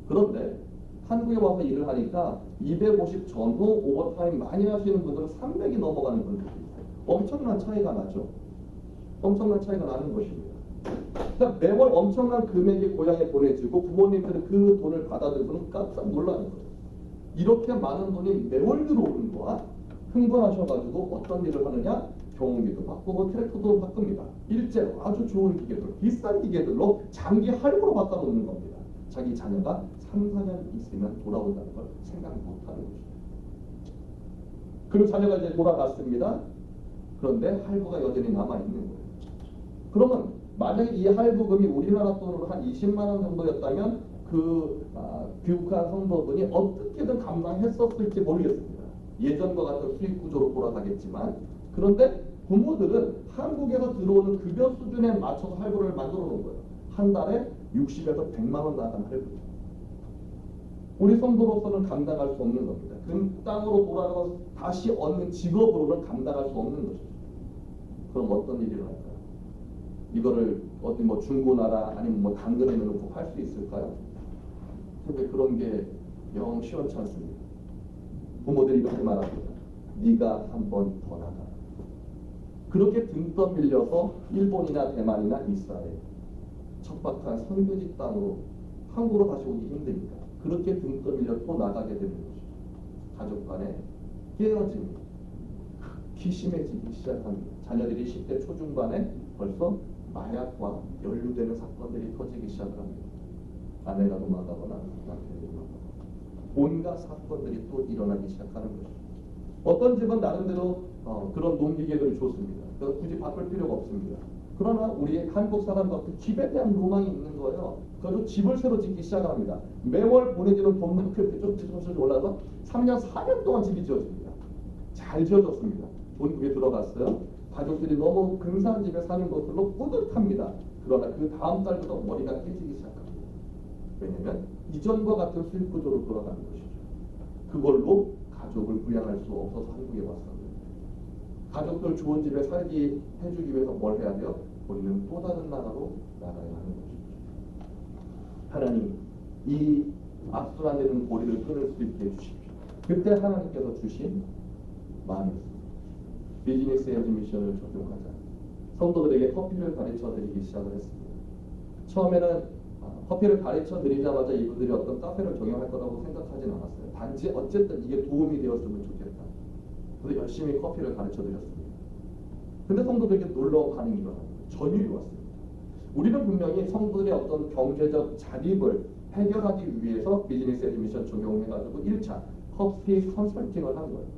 그런데 한국에 와서 일을 하니까 250 전후 오버타임 많이 하시는 분들은 300이 넘어가는 분들이 있어요. 엄청난 차이가 나죠. 엄청난 차이가 나는 것입니다. 그러니까 매월 엄청난 금액이 고향에 보내지고 부모님들은 그 돈을 받아들고는 깜짝 놀라는 거예요. 이렇게 많은 돈이 매월 들어오는 거야. 흥분하셔가지고 어떤 일을 하느냐? 경운기도 바꾸고 트랙터도 바꿉니다. 일제로 아주 좋은 기계들, 비싼 기계들로 장기 할부로 바꿔놓는 겁니다. 자기 자녀가 3, 4년 있으면 돌아온다는 걸 생각 못하는 것이죠. 그리고 자녀가 이제 돌아갔습니다. 그런데 할부가 여전히 남아있는 거예요. 그러면 만약에 이 할부금이 우리나라 돈으로 한 20만 원 정도였다면 귀국한 성도분이 어떻게든 감당했었을지 모르겠습니다. 예전과 같은 수익 구조로 돌아가겠지만, 그런데 부모들은 한국에서 들어오는 급여 수준에 맞춰서 할부를 만들어 놓은 거예요. 한 달에 60에서 100만 원 나간 할부. 우리 성도로서는 감당할 수 없는 겁니다. 그 땅으로 돌아가서 다시 얻는 직업으로는 감당할 수 없는 것이죠. 그럼 어떤 일이 일어날까요? 이거를 어디 뭐 중고나라 아니면 뭐 당근에 넣고 팔 수 있을까요? 근데 그런 게 영 시원치 않습니다. 부모들이 이렇게 말합니다. 네가 한 번 더 나가. 그렇게 등 떠밀려서 일본이나 대만이나 이스라엘 척박한 선교지 땅으로 한국으로 다시 오기 힘드니까 그렇게 등 떠밀려 또 나가게 되는 것이죠. 가족 간에 깨어짐이 극히 심해지기 시작합니다. 자녀들이 10대 초중반에 벌써 마약과 연루되는 사건들이 터지기 시작을 합니다. 아내가 도망가거나 남편이 도망가거나 온갖 사건들이 또 일어나기 시작하는 것이죠. 어떤 집은 나름대로 그런 농기계들이 좋습니다. 그래서 굳이 바꿀 필요가 없습니다. 그러나 우리 한국 사람들은 집에 대한 로망이 있는 거예요. 그래서 집을 새로 짓기 시작합니다. 매월 보내주는 돈만큼 조금씩 올라서 3년, 4년 동안 집이 지어집니다. 잘 지어졌습니다. 돈 그게 들어갔어요. 가족들이 너무 근사한 집에 사는 것들로 뿌듯합니다. 그러나 그 다음 달부터 머리가 깨지기 시작합니다. 왜냐하면 이전과 같은 수익 구조로 돌아가는 것이죠. 그걸로 가족을 부양할 수 없어서 한국에 왔습니다. 가족들 좋은 집에 살기 해주기 위해서 뭘 해야 돼요? 우리는 또 다른 나라로 나가야 하는 것이죠. 하나님, 이 악순환되는 고리를 끊을 수 있게 해주십시오. 그때 하나님께서 주신 마음이었습니다. 비즈니스 에즈 미션을 적용하자. 성도들에게 커피를 가르쳐드리기 시작을 했습니다. 처음에는 커피를 가르쳐 드리자마자 이분들이 어떤 카페를 경영할 거라고 생각하진 않았어요. 단지 어쨌든 이게 도움이 되었으면 좋겠다. 그래서 열심히 커피를 가르쳐 드렸습니다. 근데 성도들에게 놀라운 반응이 일어납니다. 전율이 왔습니다. 우리는 분명히 성도들의 어떤 경제적 자립을 해결하기 위해서 비즈니스 에듀 미션 적용해가지고 1차 커피 컨설팅을 한 거예요.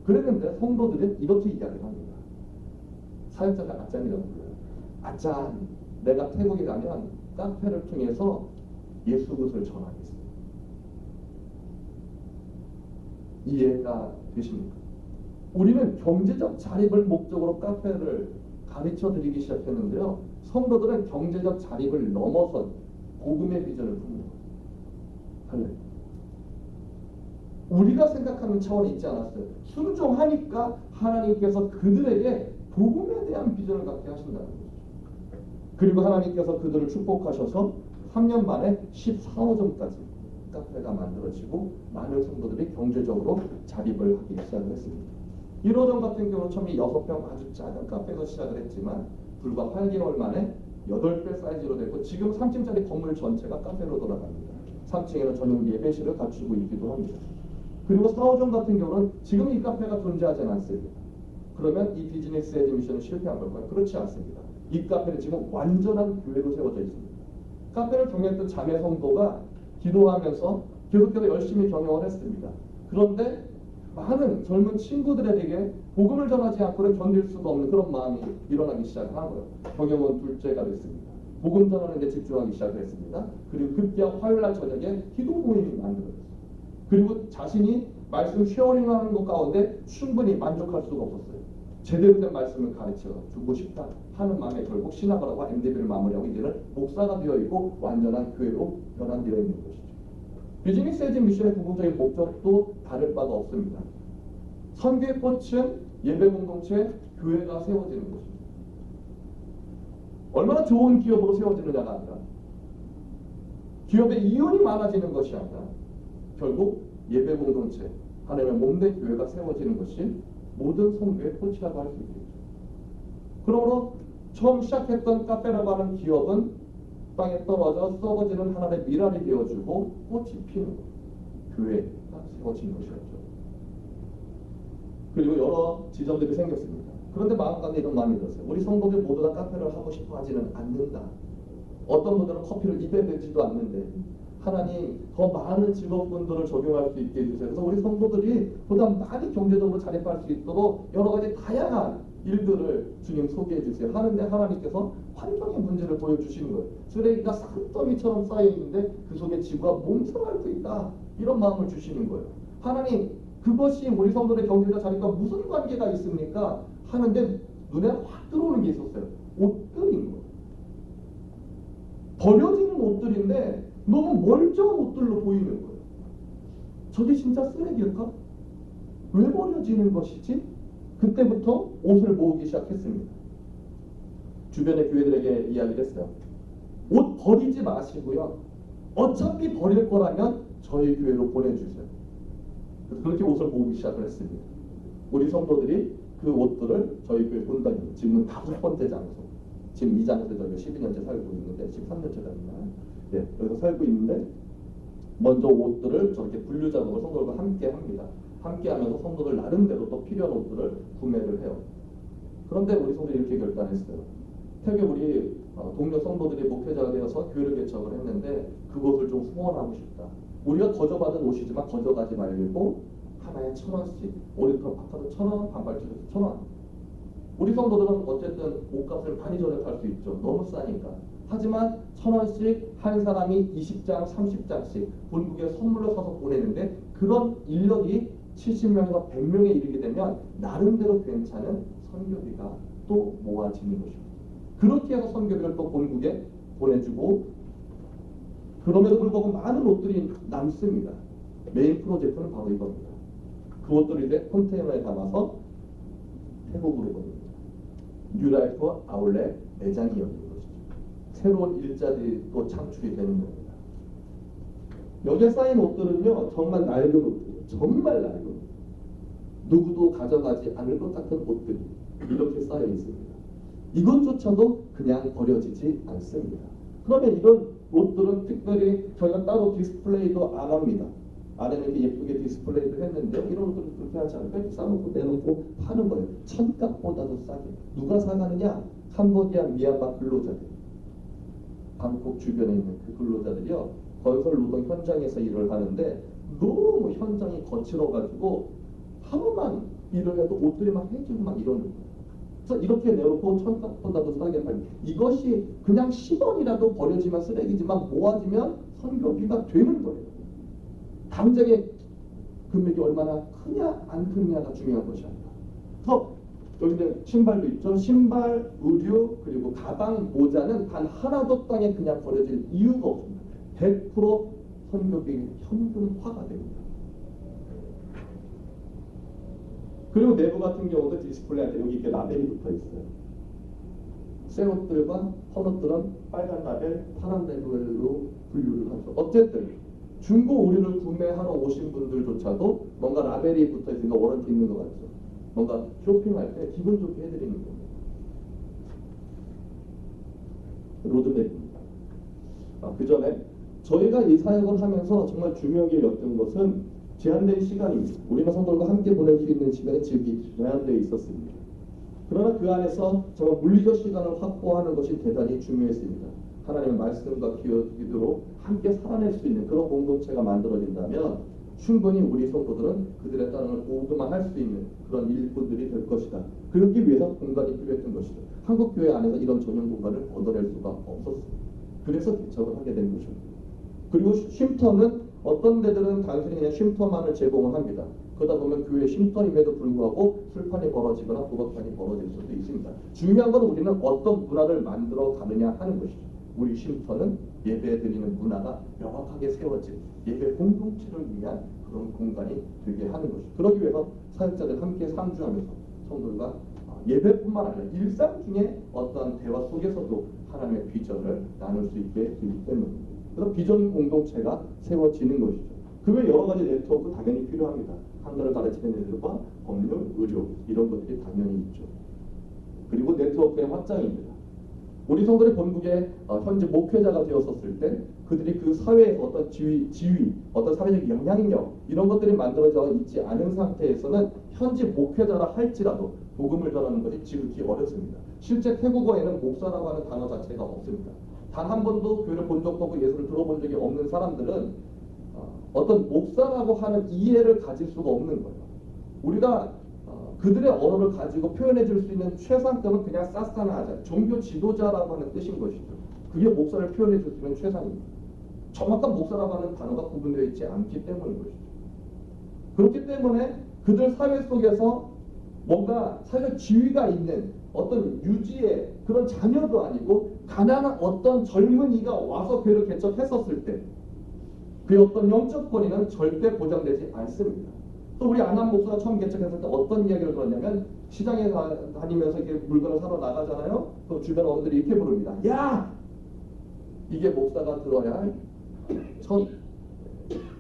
그랬는데 성도들은 이렇게 이야기를 합니다. 사역자가 아짠이라고 불러요. 아짠, 내가 태국에 가면 카페를 통해서 예수 그리스도를 전하겠습니다. 이해가 되십니까? 우리는 경제적 자립을 목적으로 카페를 가르쳐 드리기 시작했는데요. 성도들은 경제적 자립을 넘어선 복음의 비전을 품는 거예요. 우리가 생각하는 차원이 있지 않았어요. 순종하니까 하나님께서 그들에게 복음에 대한 비전을 갖게 하신다는 거죠. 그리고 하나님께서 그들을 축복하셔서 3년 만에 14호점까지 카페가 만들어지고 많은 성도들이 경제적으로 자립을 하기 시작을 했습니다. 1호점 같은 경우는 처음에 6평 아주 작은 카페에서 시작을 했지만 불과 8개월 만에 8배 사이즈로 됐고 지금 3층짜리 건물 전체가 카페로 돌아갑니다. 3층에는 전용 예배실을 갖추고 있기도 합니다. 그리고 4호점 같은 경우는 지금 이 카페가 존재하지 않습니다. 그러면 이 비즈니스 에듀 미션은 실패한 걸까요? 그렇지 않습니다. 이 카페는 지금 완전한 교회로 세워져 있습니다. 카페를 경영했던 자매 성도가 기도하면서 계속해서 열심히 경영을 했습니다. 그런데 많은 젊은 친구들에게 복음을 전하지 않고는 견딜 수가 없는 그런 마음이 일어나기 시작을 한 거예요. 경영은 둘째가 됐습니다. 복음 전하는 데 집중하기 시작을 했습니다. 그리고 급기야 화요일날 저녁에 기도 모임이 만들어졌어요. 그리고 자신이 말씀 쉐어링하는 것 가운데 충분히 만족할 수가 없었어요. 제대로 된 말씀을 가르쳐 주고 싶다 하는 마음에 결국 신학을 하고 MDB를 마무리하고 이제는 목사가 되어 있고 완전한 교회로 변환되어 있는 것이죠. 비즈니스 에듀 미션의 궁극적인 목적도 다를 바가 없습니다. 선교의 꽃은 예배 공동체, 교회가 세워지는 것입니다. 얼마나 좋은 기업으로 세워지느냐가 아니라 기업의 이윤이 많아지는 것이 아니라 결국 예배 공동체, 하나님의 몸된 교회가 세워지는 것이 모든 성교의 꽃이라고 할 수 있겠죠. 그러므로 처음 시작했던 카페라고 하는 기업은 땅에 떨어져 썩어지는 하나의 미랄이 되어주고 꽃이 피는 교회가 세워진 것이었죠. 그리고 여러 지점들이 생겼습니다. 그런데 마음 가운데 이런 마음이 들었어요. 우리 성도들 모두 다 카페를 하고 싶어 하지는 않는다. 어떤 분들은 커피를 입에 대지도 않는데 하나님 더 많은 직업군들을 적용할 수 있게 해주세요. 그래서 우리 성도들이 보다 많이 경제적으로 자립할 수 있도록 여러 가지 다양한 일들을 주님 소개해 주세요 하는데 하나님께서 환경의 문제를 보여주시는 거예요. 쓰레기가 산더미처럼 쌓여 있는데 그 속에 지구가 몸살할 수 있다. 이런 마음을 주시는 거예요. 하나님 그것이 우리 성도들의 경제적 자립과 무슨 관계가 있습니까? 하는데 눈에 확 들어오는 게 있었어요. 옷들인 거예요. 버려지는 옷들인데 너무 멀쩡한 옷들로 보이는 거예요. 저게 진짜 쓰레기일까? 왜 버려지는 것이지? 그때부터 옷을 모으기 시작했습니다. 주변의 교회들에게 이야기를 했어요. 옷 버리지 마시고요. 어차피 버릴 거라면 저희 교회로 보내주세요. 그렇게 옷을 모으기 시작을 했습니다. 우리 성도들이 그 옷들을 저희 교회 본당입니다. 지금은 5번째 장소. 지금 이 장소에 저희가 12년째 살고 있는데 13년째 됩니다. 네, 여기서 살고 있는데 먼저 옷들을 저렇게 분류 작업을 성도들과 함께 합니다. 함께 하면서 성도들 나름대로 또 필요한 옷들을 구매를 해요. 그런데 우리 성도들이 이렇게 결단했어요. 태교 우리 동료 성도들이 목회자가 되어서 교회를 개척을 했는데 그것을 좀 후원하고 싶다. 우리가 거저받은 옷이지만 거저가지 말고 하나에 1,000원씩, 오리트로 바카도 1,000원, 반발치도 1,000원. 우리 성도들은 어쨌든 옷값을 많이 절약할 수 있죠. 너무 싸니까. 하지만 1,000원씩 한 사람이 20장, 30장씩 본국에 선물로 사서 보내는데 그런 인력이 70명에서 100명에 이르게 되면 나름대로 괜찮은 선교비가 또 모아지는 것입니다. 그렇게 해서 선교비를 또 본국에 보내주고 그럼에도 불구하고 많은 옷들이 남습니다. 메인 프로젝트는 바로 이겁니다. 그 옷들을 이제 컨테이너에 담아서 태국으로 보냅니다. 뉴라이프 아울렛 매장이 열리는 것이죠. 새로운 일자리 또 창출이 되는 겁니다. 여기에 쌓인 옷들은요 정말 낡은 옷들이에요. 정말 낡은 옷. 누구도 가져가지 않을 것 같은 옷들이 이렇게 쌓여 있습니다. 이것조차도 그냥 버려지지 않습니다. 그러면 이런 옷들은 특별히 저희가 따로 디스플레이도 안 합니다. 안에는 이렇게 예쁘게 디스플레이도 했는데 이런 옷들은 그렇게 하지 않고 이렇게 싸놓고 내놓고 파는 거예요. 천값보다도 싸게. 누가 사가느냐? 캄보디아, 미얀마 근로자들. 방콕 주변에 있는 그 근로자들이요. 건설 노동 현장에서 일을 하는데 너무 현장이 거칠어가지고 하루만 일을 해도 옷들이 막 해지고 막 이러는 거예요. 그래서 이렇게 내놓고 천값보다도 싸게 팔고 이것이 그냥 10원이라도 버려지면 쓰레기지만 모아지면 선교비가 되는 거예요. 당장의 금액이 얼마나 크냐 안 크냐가 중요한 것이 아니라 그래서 여기는 신발도 있죠. 신발, 의류 그리고 가방, 모자는 단 하나도 땅에 그냥 버려질 이유가 없습니다. 100% 선교비 현금화가 됩니다. 그리고 내부 같은 경우도 디스플레이한테 여기 이렇게 라벨이 붙어 있어요. 새 옷들과 헌 옷들은 빨간 라벨, 파란 라벨로 분류를 하죠. 어쨌든 중고 의류를 구매하러 오신 분들조차도 뭔가 라벨이 붙어 있으니까 워런티 있는 것 같죠. 뭔가 쇼핑할 때 기분 좋게 해드리는 겁니다. 로드맵입니다. 그 전에 저희가 이 사역을 하면서 정말 중요하게 여겼던 것은 제한된 시간입니다. 우리가 성도들과 함께 보낼 수 있는 시간이 제한되어 있었습니다. 그러나 그 안에서 정말 물리적 시간을 확보하는 것이 대단히 중요했습니다. 하나님의 말씀과 기도로 함께 살아낼 수 있는 그런 공동체가 만들어진다면 충분히 우리 성도들은 그들의 땅을 보호만 할 수 있는 그런 일꾼들이 될 것이다. 그러기 위해서 공간이 필요했던 것이다. 한국 교회 안에서 이런 전용 공간을 얻어낼 수가 없었습니다. 그래서 개척을 하게 된 것입니다. 그리고 쉼터는 어떤 데들은 단순히 그냥 쉼터만을 제공을 합니다. 그러다 보면 교회 쉼터임에도 불구하고 술판이 벌어지거나 도박판이 벌어질 수도 있습니다. 중요한 건 우리는 어떤 문화를 만들어 가느냐 하는 것이죠. 우리 쉼터는 예배 드리는 문화가 명확하게 세워진 예배 공동체를 위한 그런 공간이 되게 하는 것이죠. 그러기 위해서 사역자들 함께 상주하면서 성도들과 예배뿐만 아니라 일상 중에 어떠한 대화 속에서도 하나님의 비전을 나눌 수 있게 되기 때문입니다. 그래서 비전 공동체가 세워지는 것이죠. 그 외 여러 가지 네트워크 당연히 필요합니다. 한글을 가르치는 애들과 법률, 의료 이런 것들이 당연히 있죠. 그리고 네트워크의 확장입니다. 우리 성도들이 본국의 현재 목회자가 되었었을 때 그들이 그 사회에서 어떤 지위, 어떤 사회적 영향력 이런 것들이 만들어져 있지 않은 상태에서는 현재 목회자라 할지라도 복음을 전하는 것이 지극히 어렵습니다. 실제 태국어에는 목사라고 하는 단어 자체가 없습니다. 단 한 번도 교회를 본 적도 없고 예수를 들어본 적이 없는 사람들은 어떤 목사라고 하는 이해를 가질 수가 없는 거예요. 우리가 그들의 언어를 가지고 표현해 줄 수 있는 최상급은 그냥 사스타나하자, 종교 지도자라고 하는 뜻인 것이죠. 그게 목사를 표현해 줄 수 있는 최상입니다. 정확한 목사라고 하는 단어가 구분되어 있지 않기 때문인 것이죠. 그렇기 때문에 그들 사회 속에서 뭔가 사회적 지위가 있는 어떤 유지의 그런 자녀도 아니고 가난한 어떤 젊은이가 와서 교회를 개척했었을 때 그의 어떤 영적 권위는 절대 보장되지 않습니다. 또 우리 안한 목사가 처음 개척했을 때 어떤 이야기를 들었냐면 시장에 다니면서 이렇게 물건을 사러 나가잖아요. 또 주변 어른들이 이렇게 부릅니다. 야! 이게 목사가 들어야 할 첫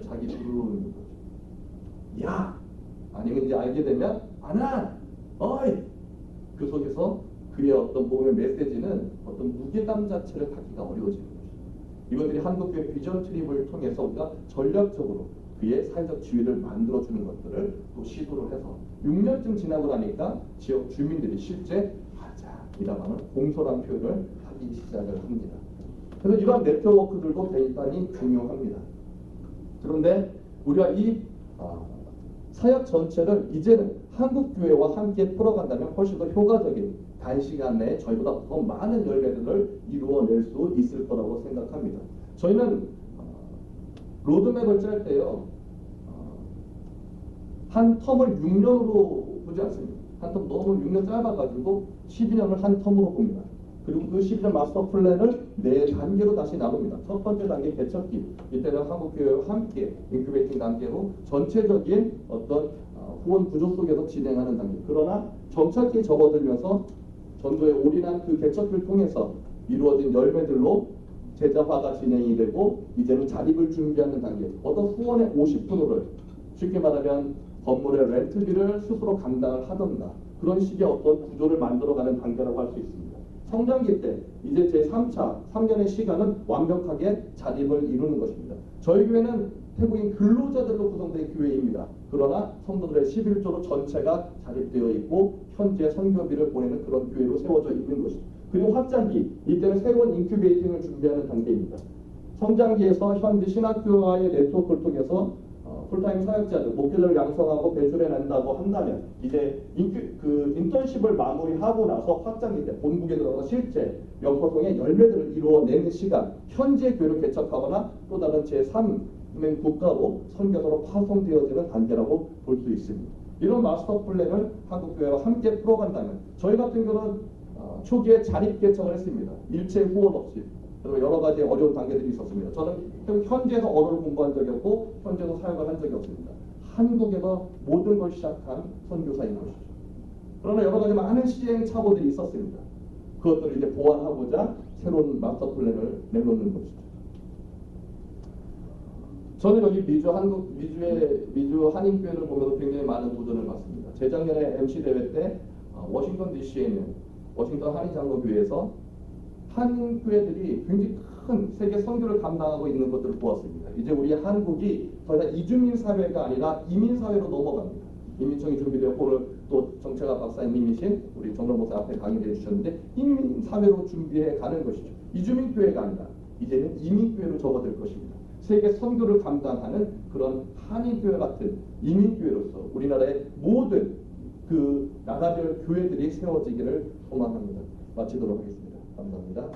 자기 부르는 거죠. 야! 아니면 이제 알게 되면 안한! 어이! 그 속에서 그의 어떤 복음의 메시지는 어떤 무게감 자체를 갖기가 어려워지는 것입니다. 이것들이 한국교회 비전 트립을 통해서 우리가 전략적으로 그의 사회적 지위를 만들어주는 것들을 또 시도를 해서 6년쯤 지나고 나니까 지역 주민들이 실제 맞아이라고 하는 공손한 표현을 하기 시작을 합니다. 그래서 이러한 네트워크들도 대단히 중요합니다. 그런데 우리가 이 사역 전체를 이제는 한국교회와 함께 풀어간다면 훨씬 더 효과적인 단시간 내에 저희보다 더 많은 열매들을 이루어낼 수 있을 거라고 생각합니다. 저희는 로드맵을 짤 때요. 한 텀을 6년으로 보지 않습니다. 한 텀 너무 6년 짧아가지고 12년을 한 텀으로 봅니다. 그리고 그 12년 마스터 플랜을 4단계로 다시 나눕니다. 첫 번째 단계 개척기. 이때는 한국교회와 함께 인큐베이팅 단계로 전체적인 어떤 후원 구조 속에서 진행하는 단계. 그러나 정착기에 접어들면서 전도에 올인한 그 개척기를 통해서 이루어진 열매들로 제자화가 진행이 되고 이제는 자립을 준비하는 단계. 어떤 후원의 50%를 쉽게 말하면 건물의 렌트비를 스스로 감당을 하던가 그런 식의 어떤 구조를 만들어가는 단계라고 할 수 있습니다. 성장기 때 이제 제3차 3년의 시간은 완벽하게 자립을 이루는 것입니다. 저희 교회는 태국인 근로자들로 구성된 교회입니다. 그러나 성도들의 11조로 전체가 자립되어 있고 현재 선교비를 보내는 그런 교회로 세워져 있는 것입니다. 그리고 확장기, 이때는 새로운 인큐베이팅을 준비하는 단계입니다. 성장기에서 현지 신학교와의 네트워크를 통해서 풀타임 사역자들, 목회자를 양성하고 배출해낸다고 한다면 이제 인턴십을 마무리하고 나서 확장기 때 본국에 들어가서 실제 영포동의 열매들을 이루어내는 시간, 현재 교회를 개척하거나 또 다른 제3의 국가로 선교사로 파송되어지는 단계라고 볼 수 있습니다. 이런 마스터 플랜을 한국교회와 함께 풀어간다면 저희 같은 경우는 초기에 자립 개척을 했습니다. 일체 후원 없이. 그리고 여러 가지 어려운 단계들이 있었습니다. 저는 현지에서 언어를 공부한 적이 없고 현지에서 사역을 한 적이 없습니다. 한국에서 모든 걸 시작한 선교사인 것이죠. 그러나 여러 가지 많은 시행착오들이 있었습니다. 그것들을 이제 보완하고자 새로운 마스터 플랜을 내놓는 것이죠. 저는 여기 미주 한인교회를 보면서 굉장히 많은 도전을 받습니다. 재작년에 MC 대회 때 워싱턴 DC에 있는 워싱턴 한인장로교회에서 한인교회들이 굉장히 큰 세계 선교를 감당하고 있는 것들을 보았습니다. 이제 우리 한국이 더 이상 이주민 사회가 아니라 이민 사회로 넘어갑니다. 이민청이 준비되었고 오늘 또 정채가 박사님이신 우리 정론 목사 앞에 강의를 해주셨는데 이민 사회로 준비해 가는 것이죠. 이주민 교회가 아니라 이제는 이민 교회로 접어들 것입니다. 세계 선교를 감당하는 그런 한인교회 같은 이민교회로서 우리나라의 모든 그 나라별 교회들이 세워지기를 소망합니다. 마치도록 하겠습니다. 감사합니다.